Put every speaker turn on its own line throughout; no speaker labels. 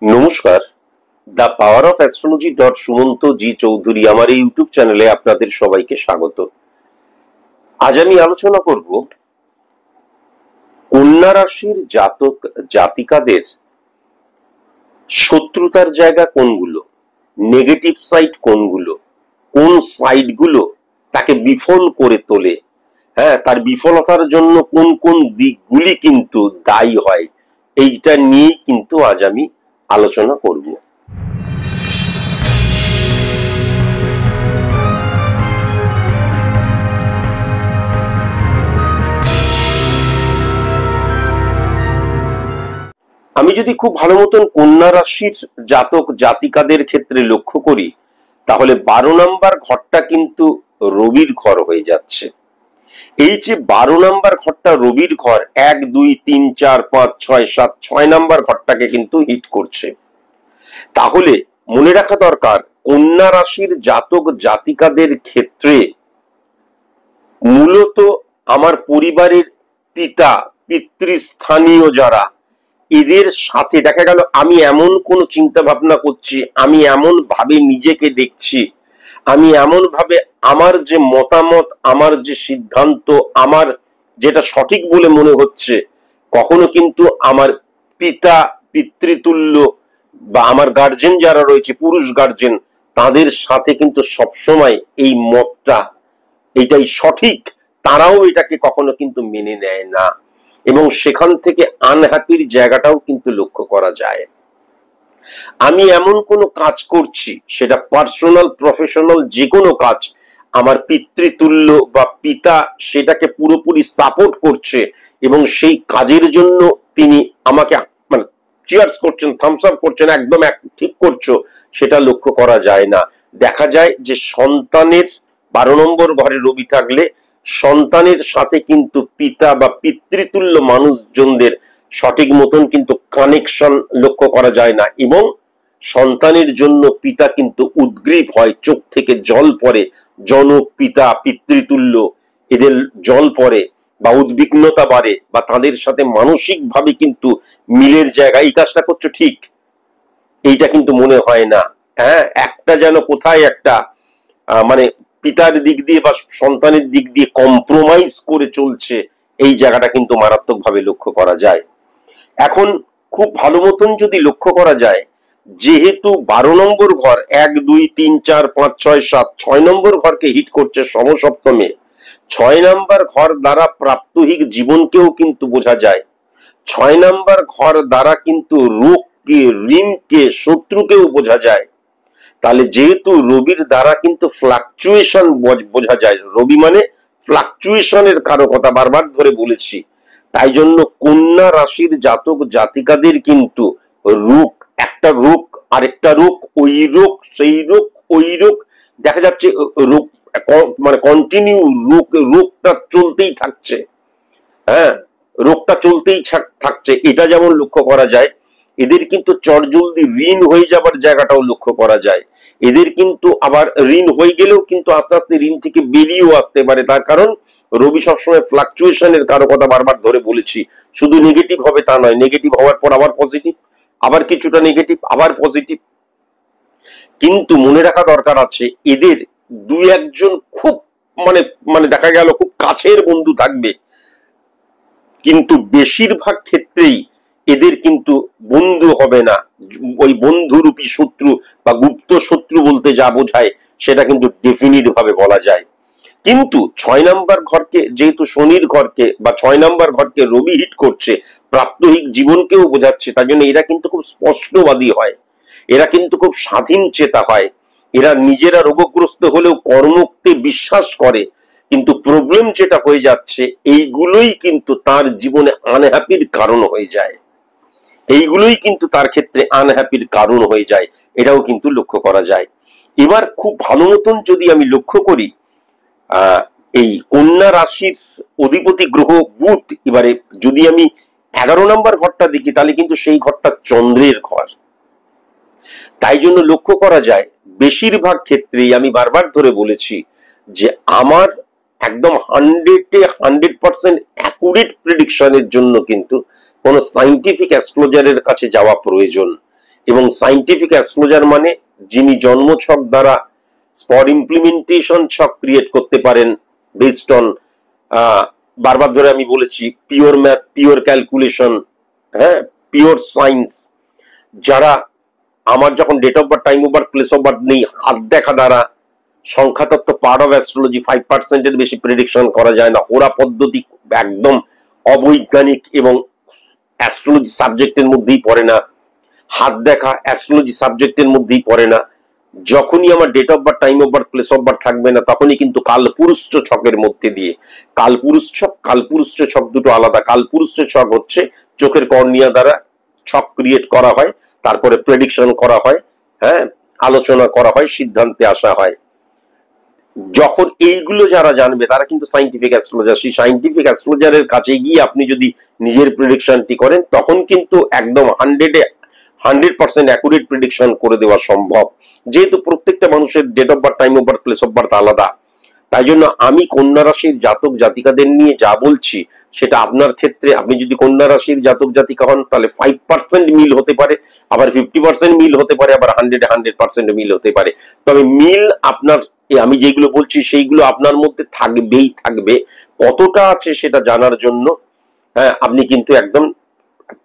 নমস্কার, the power of astrology Sumanta ji Chowdhury আমার এই ইউটিউব চ্যানেলে আপনাদের সবাইকে স্বাগত। আজ আমি আলোচনা করব কন্যা রাশির জাতক জাতিকাদের শত্রুতার জায়গা কোনগুলো, নেগেটিভ সাইড কোনগুলো, কোন সাইডগুলো তাকে বিফল করে তোলে, তার বিফলতার জন্য কোন কোন দিকগুলি কিন্তু দায়ী হয়, এইটা নিয়েই কিন্তু আজ আমি আলোচনা করব। আমি যদি খুব ভালো মতন কন্যা রাশির জাতক জাতিকাদের ক্ষেত্রে লক্ষ্য করি, তাহলে 12 নম্বর ঘরটা কিন্তু রবির ঘর হয়ে যাচ্ছে। এই যে 12 নম্বর ঘরটা রবির ঘর, 1 2 3 4 5 6 7 6 নম্বর ঘরটাকে কিন্তু হিট করছে। তাহলে মনে রাখা দরকার, কন্যা রাশির জাতক জাতিকাদের ক্ষেত্রে মূলত আমার পরিবারের পিতা পিতৃস্থানীয় যারা, এদের সাথে দেখা গেল আমি এমন কোন চিন্তা ভাবনা করছি, আমি এমন ভাবে নিজেকে দেখছি, আমি এমন ভাবে আমার যে মতামত, আমার যে সিদ্ধান্ত, আমার যেটা সঠিক বলে মনে হচ্ছে, কখনো কিন্তু আমার পিতা পিতৃতুল্য বা আমার গার্জেন যারা রয়েছে, পুরুষ গার্জেন, তাদের সাথে কিন্তু সবসময় এই মতটা এটাই সঠিক, তারাও এটাকে কখনো কিন্তু মেনে নেয় না, এবং সেখান থেকে আনহ্যাপির জায়গাটাও কিন্তু লক্ষ্য করা যায়। আমি এমন কোনো কাজ করছি, সেটা পার্সোনাল প্রফেশনাল যে কোনো কাজ, আমার পিতৃতুল্য বা পিতা সেটাকে পুরোপুরি সাপোর্ট করছে এবং সেই কাজের জন্য তিনি আমাকে মানে চিয়ার্স করছেন, থামস আপ করছেন, একদম ঠিক করছো, সেটা লক্ষ্য করা যায় না। দেখা যায় যে সন্তানের 12 নম্বর ঘরে রবি থাকলে সন্তানের সাথে কিন্তু পিতা বা পিতৃতুল্য মানুষজনদের সঠিক মতন কিন্তু কানেকশন লক্ষ্য করা যায় না, এবং সন্তানের জন্য পিতা কিন্তু উদ্গ্রীব হয়, চোখ থেকে জল পড়ে, জনক পিতা পিতৃতুল্য এদের জল পড়ে বা উদ্বিগ্নতা বাড়ে, বা তাদের সাথে মানসিক ভাবে কিন্তু মিলের জায়গা, এই কাজটা করছো ঠিক, এইটা কিন্তু মনে হয় না। একটা যেন কোথায় একটা মানে পিতার দিক দিয়ে বা সন্তানের দিক দিয়ে কম্প্রোমাইজ করে চলছে, এই জায়গাটা কিন্তু মারাত্মক ভাবে লক্ষ্য করা যায়। এখন খুব ভালো মতন যদি লক্ষ্য করা যায়, যেহেতু 12 নম্বর ঘর 1 2 3 4 5 6 7 6 নম্বর ঘরকে হিট করছে সমসপ্তমে, 6 নম্বর ঘর দ্বারা প্রাত্যহিক জীবনকেও কিন্তু বোঝা যায়, 6 নম্বর ঘর দ্বারা কিন্তু রোগকে, ঋণকে, শত্রুকেও বোঝা যায়। তাহলে যেহেতু রবির দ্বারা কিন্তু ফ্লাকচুয়েশন বোঝা যায়, রবি মানে ফ্লাকচুয়েশনের কারকতা বারবার ধরে বলেছি, তাই জন্য কন্যা রাশির জাতক জাতিকাদের কিন্তু রোগ, একটা রোগ আরেকটা রোগ, ওই রোগ সেই রোগ, ওই রোগ দেখা যাচ্ছে, রোগ মানে কন্টিনিউ রোগটা চলতেই থাকছে। রোগটা চলতেই থাকছে, এটা যেমন লক্ষ্য করা যায়। এদের কিন্তু চটজলদি ঋণ হয়ে যাবার জায়গাটাও লক্ষ্য করা যায়। এদের কিন্তু আবার ঋণ হয়ে গেলেও কিন্তু আস্তে আস্তে ঋণ থেকে বেরিয়েও আসতে পারে, তার কারণ রবি সবসময় ফ্লাকচুয়েশনের কারো কথা বারবার ধরে বলেছি, শুধু নেগেটিভ হবে তা নয়, নেগেটিভ হওয়ার পর আবার পজিটিভ, আবার কিছুটা নেগেটিভ, আবার পজিটিভ। কিন্তু মনে রাখা দরকার আছে, এদের দুই একজন খুব মানে মানে দেখা গেল খুব কাছের বন্ধু থাকবে, কিন্তু বেশিরভাগ ক্ষেত্রেই এদের কিন্তু বন্ধু হবে না, ওই বন্ধুরূপী শত্রু বা গুপ্ত শত্রু বলতে যা বোঝায় সেটা কিন্তু ডেফিনিট ভাবে বলা যায়। কিন্তু 6 নম্বর ঘরকে যেহেতু শনির ঘরকে বা 6 নম্বর ঘরকে রবি হিট করছে, প্রাত্যহিক জীবনকেও বোঝাচ্ছে, তার জন্য এরা কিন্তু খুব স্পষ্টবাদী হয়, এরা কিন্তু খুব স্বাধীন চেতা হয়, এরা নিজেরা রোগগ্রস্ত হলেও কর্মকে বিশ্বাস করে। কিন্তু প্রবলেম যেটা হয়ে যাচ্ছে, এইগুলোই কিন্তু তার জীবনে আনহ্যাপির কারণ হয়ে যায়, এইগুলোই কিন্তু তার ক্ষেত্রে আনহ্যাপির কারণ হয়ে যায়, এটাও কিন্তু লক্ষ্য করা যায়। এবার খুব ভালো মতন যদি আমি লক্ষ্য করি, এই কন্যা রাশির অধিপতি গ্রহ বুধ, এবারে যদি আমি 11 নম্বর ঘরটা দেখি, তাহলে কিন্তু সেই ঘরটা চন্দ্রের ঘর। তাই জন্য লক্ষ্য করা যায় বেশিরভাগ ক্ষেত্রেই আমি বারবার ধরে বলেছি যে আমার একদম 100% অ্যাকুরেট প্রেডিকশনের জন্য কিন্তু কোন সাইন্টিফিক অ্যাস্ট্রোলজারের কাছে যাওয়া প্রয়োজন, এবং সাইন্টিফিক অ্যাস্ট্রোলজার মানে যিনি জন্মছক দ্বারা স্পট ইমপ্লিমেন্টেশন ছক ক্রিয়েট করতে পারেন বেসড অন, বারবার ধরে আমি বলেছি, পিওর ম্যাথ, পিওর ক্যালকুলেশন, হ্যাঁ, পিওর সায়েন্স, যারা আমার যখন date of birth, time of birth, place of birth নেই, হাত দেখা দ্বারা সংখ্যাতত্ত্ব পার্ট অফ অ্যাস্ট্রোলজি, 5% বেশি প্রেডিকশন করা যায় না। হোরা পদ্ধতি একদম অবৈজ্ঞানিক এবং অ্যাস্ট্রোলজি সাবজেক্টের মধ্যেই পড়ে না। হাত দেখা অ্যাস্ট্রোলজি সাবজেক্টের মধ্যেই পড়ে না। যখনই আমার date of birth, time of birth, place of birth থাকবে না, তখনই কিন্তু কালপুরুষ ছকের মধ্যে দিয়ে, কালপুরুষ ছক দুটো আলাদা। কালপুরুষ ছক হচ্ছে চোখের কর্নিয়া দ্বারা ছক ক্রিয়েট করা হয়, তারপরে প্রেডিকশন করা হয়, হ্যাঁ, আলোচনা করা হয়, সিদ্ধান্তে আসা হয়। যখন এইগুলো যারা জানবে তারা কিন্তু সাইন্টিফিক অ্যাস্ট্রোলজার। সেই সাইন্টিফিক অ্যাস্ট্রোলজারের কাছে গিয়ে আপনি যদি নিজের প্রেডিকশনটি করেন, তখন কিন্তু একদম 100% অ্যাকুরেট প্রেডিকশন করে দেওয়া সম্ভব। যেহেতু প্রত্যেকটা মানুষের date of birth, time of birth, place of birth আলাদা, তাই জন্য আমি কন্যা রাশির জাতক জাতিকাদের নিয়ে যা বলছি সেটা আপনার ক্ষেত্রে, আপনি যদি কন্যা রাশির জাতক জাতিকা হন তাহলে 5% মিল হতে পারে, আবার 50% মিল হতে পারে, আবার 100% মিল হতে পারে। তবে মিল আপনার, আমি যেগুলো বলছি সেইগুলো আপনার মধ্যে থাকবেই থাকবে। কতটা আছে সেটা জানার জন্য, হ্যাঁ, আপনি কিন্তু একদম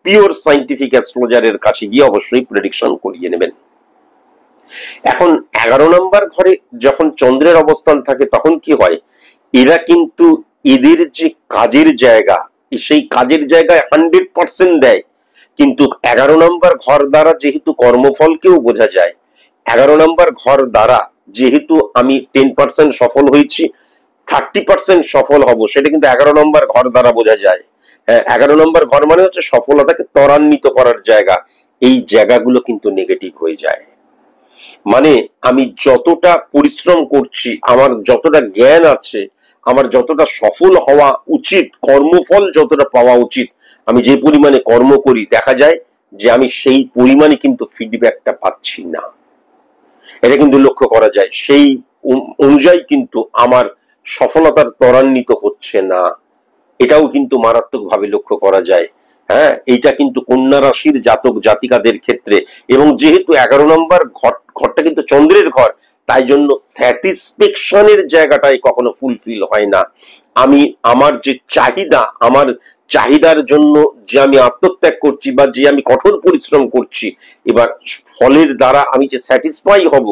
পিওর সাইন্টিফিক অ্যাস্ট্রোলজারের কাছে গিয়ে অবশ্যই প্রেডিকশন করিয়ে নেবেন। এখন 11 নম্বর ঘরে যখন চন্দ্রের অবস্থান থাকে তখন কি হয়, এরা কিন্তু এদের যে কাজের জায়গা, সেই কাজের জায়গায় 100% দেয়। কিন্তু 11 নম্বর ঘর দ্বারা যেহেতু কর্মফলকেও বোঝা যায়, 11 নম্বর ঘর দ্বারা যেহেতু আমি 10% সফল হয়েছি, 30% সফল হব, সেটা কিন্তু 11 নম্বর ঘর দ্বারা বোঝা যায়। 11 নম্বর ঘর মানে হচ্ছে সফলতাকে ত্বরান্বিত করার জায়গা। এই জায়গাগুলো কিন্তু নেগেটিভ হয়ে যায়। মানে আমি যতটা পরিশ্রম করছি, আমার যতটা জ্ঞান আছে, আমার যতটা সফল হওয়া উচিত, কর্মফল যতটা পাওয়া উচিত, আমি যে পরিমাণে কর্ম করি, দেখা যায় যে আমি সেই পরিমাণে কিন্তু ফিডব্যাকটা পাচ্ছি না। এটা কিন্তু লক্ষ্য করা যায়। সেই অনুযায়ী কিন্তু আমার সফলতার ত্বরান্বিত হচ্ছে না, এটাও কিন্তু মারাত্মকভাবে লক্ষ্য করা যায়। হ্যাঁ, এইটা কিন্তু কন্যা রাশির জাতক জাতিকাদের ক্ষেত্রে। এবং যেহেতু 11 নম্বর ঘরটা কিন্তু চন্দ্রের ঘর, তাই জন্য স্যাটিসফ্যাকশনের জায়গাটাই কখনো ফুলফিল হয় না। আমি আমার যে চাহিদা, আমার চাহিদার জন্য যে আমি আত্মত্যাগ করছি বা যে আমি কঠোর পরিশ্রম করছি, এবার ফলের দ্বারা আমি যে স্যাটিসফাই হব,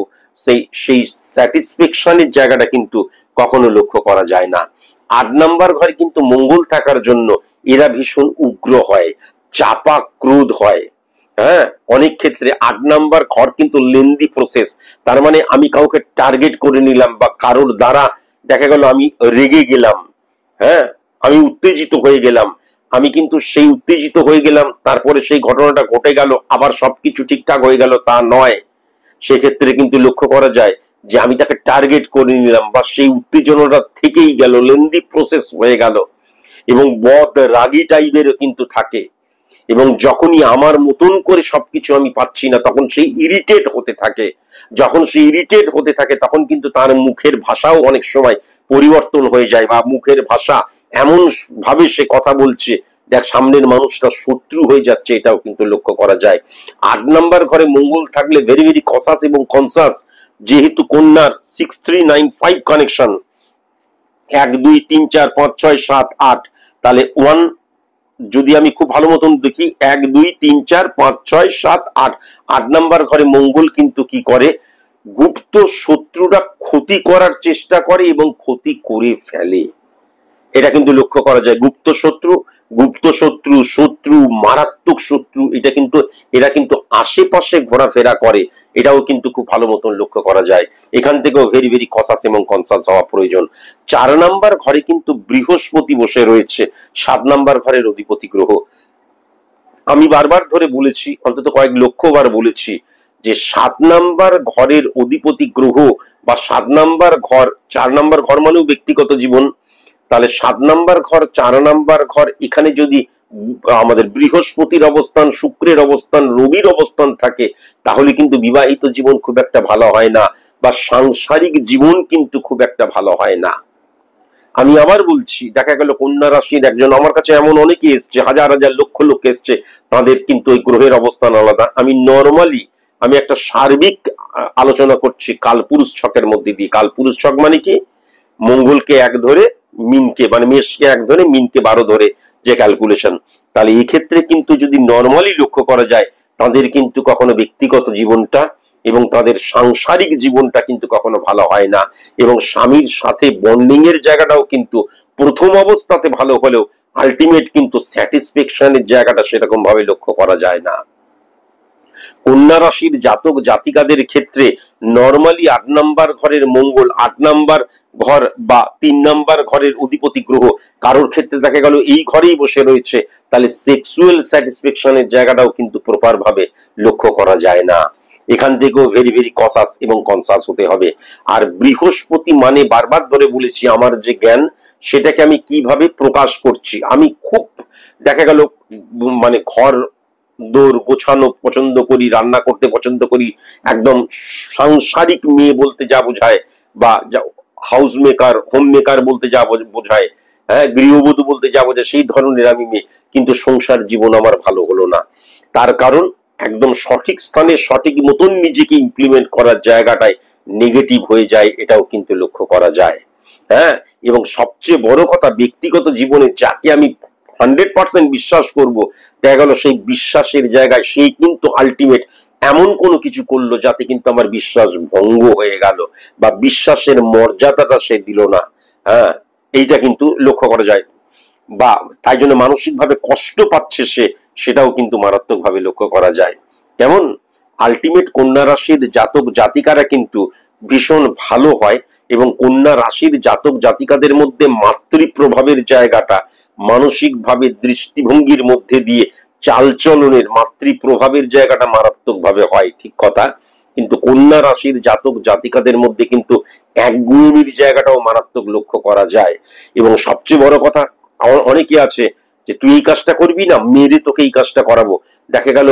সেই স্যাটিসফ্যাকশনের জায়গাটা কিন্তু কখনো লক্ষ্য করা যায় না। 8 নম্বর ঘরে কিন্তু মঙ্গল থাকার জন্য এরা ভীষণ উগ্র হয়, চাপা ক্রোধ হয়। হ্যাঁ, অনেক ক্ষেত্রে 8 নম্বর ঘর কিন্তু লেন্দি প্রসেস। তার মানে আমি কাউকে টার্গেট করে নিলাম বা কারোর দ্বারা দেখা গেল আমি রেগে গেলাম, হ্যাঁ, আমি উত্তেজিত হয়ে গেলাম, আমি কিন্তু সেই উত্তেজিত হয়ে গেলাম, তারপরে সেই ঘটনাটা ঘটে গেল, আবার সবকিছু ঠিকঠাক হয়ে গেল তা নয়। সেক্ষেত্রে কিন্তু লক্ষ্য করা যায় যে আমি তাকে টার্গেট করে নিলাম বা সেই উত্তেজনাটা থেকেই গেল, লেন্দি প্রসেস হয়ে গেল, এবং বদ রাগী টাইপেরও কিন্তু থাকে। এবং যখনই আমার মতন করে সবকিছু আমি পাচ্ছি না, তখন সেই ইরিটেট হতে থাকে। যখন সে ইরিটেট হতে থাকে তখন কিন্তু তার মুখের ভাষাও অনেক সময় পরিবর্তন হয়ে যায়, বা মুখের ভাষা এমন ভাবে সে কথা বলছে, দেখ সামনের মানুষটা শত্রু হয়ে যাচ্ছে, এটাও কিন্তু লক্ষ্য করা যায়। 8 নম্বর ঘরে মঙ্গল থাকলে ভেরি ভেরি কসাস এবং কনসাস। যেহেতু কন্যার 6395 কানেকশন, 1 2 3 4 5 6 7 8, তাহলে 1 যদি আমি খুব ভালো মতন দেখি, 1 2 3 4 5 6 7 8, 8 নম্বর ঘরে মঙ্গল কিন্তু কি করে, গুপ্ত শত্রুরা ক্ষতি করার চেষ্টা করে এবং ক্ষতি করে ফেলে। এটা কিন্তু লক্ষ্য করা যায়। শত্রু, মারাত্মক শত্রু, এরা কিন্তু আশেপাশে ঘোরাফেরা করে, এটাও কিন্তু খুব ভালো মতন লক্ষ্য করা যায়। এখান থেকেও ভেরি ভেরি কসাস এবং কনসাস হওয়া প্রয়োজন। 4 নম্বর ঘরে কিন্তু বৃহস্পতি বসে রয়েছে, 7 নম্বর ঘরের অধিপতি গ্রহ। আমি বারবার ধরে বলেছি, অন্তত কয়েক লক্ষবার বলেছি, যে 7 নম্বর ঘরের অধিপতি গ্রহ বা 7 নম্বর ঘর, 4 নম্বর ঘর মানেও ব্যক্তিগত জীবন, তাহলে 7 নম্বর ঘর, 4 নম্বর ঘর, এখানে যদি আমাদের বৃহস্পতির অবস্থান, শুক্রের অবস্থান, রবির অবস্থান থাকে, তাহলে কিন্তু বিবাহিত জীবন খুব একটা ভালো হয় না, বা সাংসারিক জীবন কিন্তু খুব একটা ভালো হয় না। আমি আবার বলছি, দেখা গেল কন্যা রাশির একজন, আমার কাছে এমন অনেকে এসছে, হাজার হাজার লক্ষ লোক এসছে, তাদের কিন্তু ওই গ্রহের অবস্থান আলাদা। আমি নর্মালি আমি একটা সার্বিক আলোচনা করছি কালপুরুষ ছকের মধ্যে দিয়ে। কালপুরুষ ছক মানে কি? মঙ্গলকে এক ধরে মিনকে, মানে মেষকে এক ধরে মিনকে 12 ধরে যে ক্যালকুলেশন। তাহলে এই ক্ষেত্রে কিন্তু যদি নর্মালি লক্ষ্য করা যায়, তাদের কিন্তু কখনো ব্যক্তিগত জীবনটা এবং তাদের সাংসারিক জীবনটা কিন্তু কখনো ভালো হয় না, এবং স্বামীর সাথে বন্ডিং এর জায়গাটাও কিন্তু প্রথম অবস্থাতে ভালো হলেও আলটিমেট কিন্তু স্যাটিসফ্যাকশনের জায়গাটা সেরকম ভাবে লক্ষ্য করা যায় না। কন্যা রাশির জাতক জাতিকাদের ক্ষেত্রে নর্মালি 8 নাম্বার ঘরের মঙ্গল, 8 নাম্বার ঘর বা 3 নাম্বার ঘরের অধিপতি গ্রহ কারোর ক্ষেত্রে দেখা গেল এই ঘরেই বসে রয়েছে, তাহলে সেক্সুয়াল স্যাটিসফ্যাকশনের জায়গাটাও কিন্তু প্রপার ভাবে লক্ষ্য করা যায় না। এখান থেকেও ভেরি ভেরি কসাস এবং কনসাস হতে হবে। আর বৃহস্পতি মানে বারবার ধরে বলেছি, আমার যে জ্ঞান সেটাকে আমি কিভাবে প্রকাশ করছি। আমি খুব দেখা গেল মানে ঘর দৌড় গোছানো পছন্দ করি, রান্না করতে পছন্দ করি, একদম সাংসারিক মেয়ে বলতে যা বোঝায়, বা হাউস মেকার, হোম মেকার বলতে যা বোঝায়, হ্যাঁ, গৃহবধূ বলতে যা বোঝায়, সেই ধরনের আমি মেয়ে। কিন্তু সংসার জীবন আমার ভালো হলো না। তার কারণ একদম সঠিক স্থানে সঠিক মতন নিজেকে ইমপ্লিমেন্ট করার জায়গাটায় নেগেটিভ হয়ে যায়, এটাও কিন্তু লক্ষ্য করা যায়। হ্যাঁ, এবং সবচেয়ে বড় কথা, ব্যক্তিগত জীবনে যাকে আমি 100% বিশ্বাস করব, দেখা গেল সেই বিশ্বাসের জায়গায় সেই কিন্তু আলটিমেট এমন কোনো কিছু করলো যাতে কিন্তু আমার বিশ্বাস ভঙ্গ হয়ে গেল, বা বিশ্বাসের মর্যাদাটা সে দিল না। হ্যাঁ, এইটা কিন্তু লক্ষ্য করা যায়। বা তাই জন্য মানসিক ভাবে কষ্ট পাচ্ছে সে, সেটাও কিন্তু মারাত্মক ভাবে লক্ষ্য করা যায়। কেমন আলটিমেট কন্যা রাশির জাতক জাতিকারা কিন্তু ভীষণ ভালো হয়, এবং কন্যা রাশির জাতক জাতিকাদের মধ্যে মাতৃপ্রভাবের জায়গাটা মানসিক ভাবে দৃষ্টিভঙ্গির মধ্যে দিয়ে চালচলনের মাতৃপ্রভাবের জায়গাটা মারাত্মক ভাবে হয়, ঠিক কথা। কিন্তু কন্যা রাশির জাতক জাতিকাদের মধ্যে কিন্তু একগুঁয়েমির জায়গাটাও মারাত্মক লক্ষ্য করা যায়। এবং সবচেয়ে বড় কথা, অনেকে আছে যে তুই এই কাজটা করবি না, মেরে তোকে এই কাজটা করাবো। দেখা গেল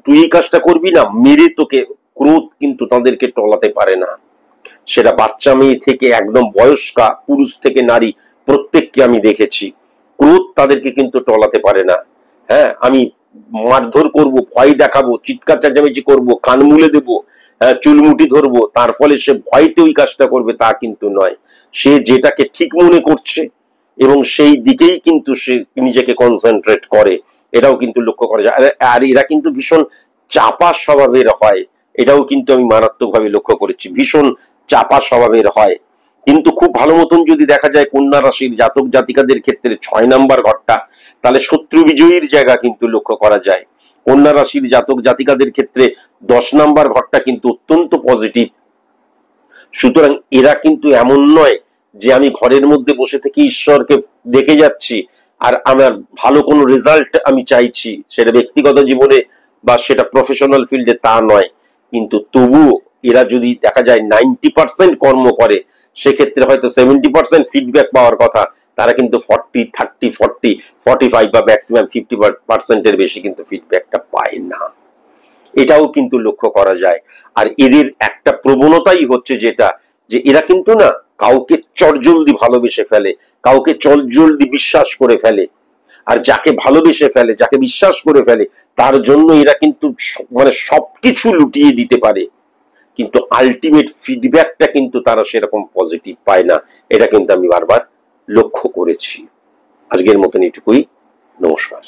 তুই এই কাজটা করবি না, মেরে তোকে। ক্রোধ কিন্তু তাদেরকে টলাতে পারে না। সেটা বাচ্চা মেয়ে থেকে একদম বয়স্কা, পুরুষ থেকে নারী, প্রত্যেককে আমি দেখেছি। ক্রোধ তাদেরকে কিন্তু টলাতে পারে না। হ্যাঁ, আমি মারধর করব, ভয় দেখাবো, চিৎকার চেঁচামেচি করব, কান মুলে দেবো, চুলমুটি ধরবো, তার ফলে সে ভয়তে ওই কাজটা করবে তা কিন্তু নয়। সে যেটাকে ঠিক মনে করছে এবং সেই দিকেই কিন্তু সে নিজেকে কনসেন্ট্রেট করে, এটাও কিন্তু লক্ষ্য করা যায়। আর এরা কিন্তু ভীষণ চাপা স্বভাবের হয়, এটাও কিন্তু আমি মারাত্মকভাবে লক্ষ্য করেছি, ভীষণ চাপা স্বভাবের হয়। কিন্তু খুব ভালো মতন যদি দেখা যায় কন্যা রাশির জাতক জাতিকাদের ক্ষেত্রে 6 নাম্বার ঘরটা, তাহলে শত্রু বিজয়ীর জায়গা কিন্তু লক্ষ্য করা যায়। কন্যা রাশির জাতক জাতিকাদের ক্ষেত্রে 10 নাম্বার ঘরটা কিন্তু অত্যন্ত পজিটিভ। সুতরাং এরা কিন্তু এমন নয় যে আমি ঘরের মধ্যে বসে থেকে ঈশ্বরকে দেখে যাচ্ছি আর আমার ভালো কোনো রেজাল্ট আমি চাইছি, সেটা ব্যক্তিগত জীবনে বা সেটা প্রফেশনাল ফিল্ডে, তা নয়। কিন্তু তবুও এরা যদি দেখা যায় 90% কর্ম করে, সেক্ষেত্রে হয়তো 70% ফিডব্যাক পাওয়ার কথা, তারা কিন্তু 40, 30, 40, 45 বা ম্যাক্সিমাম 50% এর বেশি কিন্তু ফিডব্যাকটা পায় না। এটাও কিন্তু লক্ষ্য করা যায়। আর এদের একটা প্রবণতাই হচ্ছে যেটা, যে এরা কিন্তু না কাউকে চটজলদি ভালোবেসে ফেলে, কাউকে চটজলদি বিশ্বাস করে ফেলে। আর যাকে ভালোবেসে ফেলে, যাকে বিশ্বাস করে ফেলে, তার জন্য এরা কিন্তু মানে সবকিছু লুটিয়ে দিতে পারে, কিন্তু আলটিমেট ফিডব্যাকটা কিন্তু তারা সেরকম পজিটিভ পায় না। এটা কিন্তু আমি বারবার লক্ষ্য করেছি। আজকের মতন এটুকুই। নমস্কার।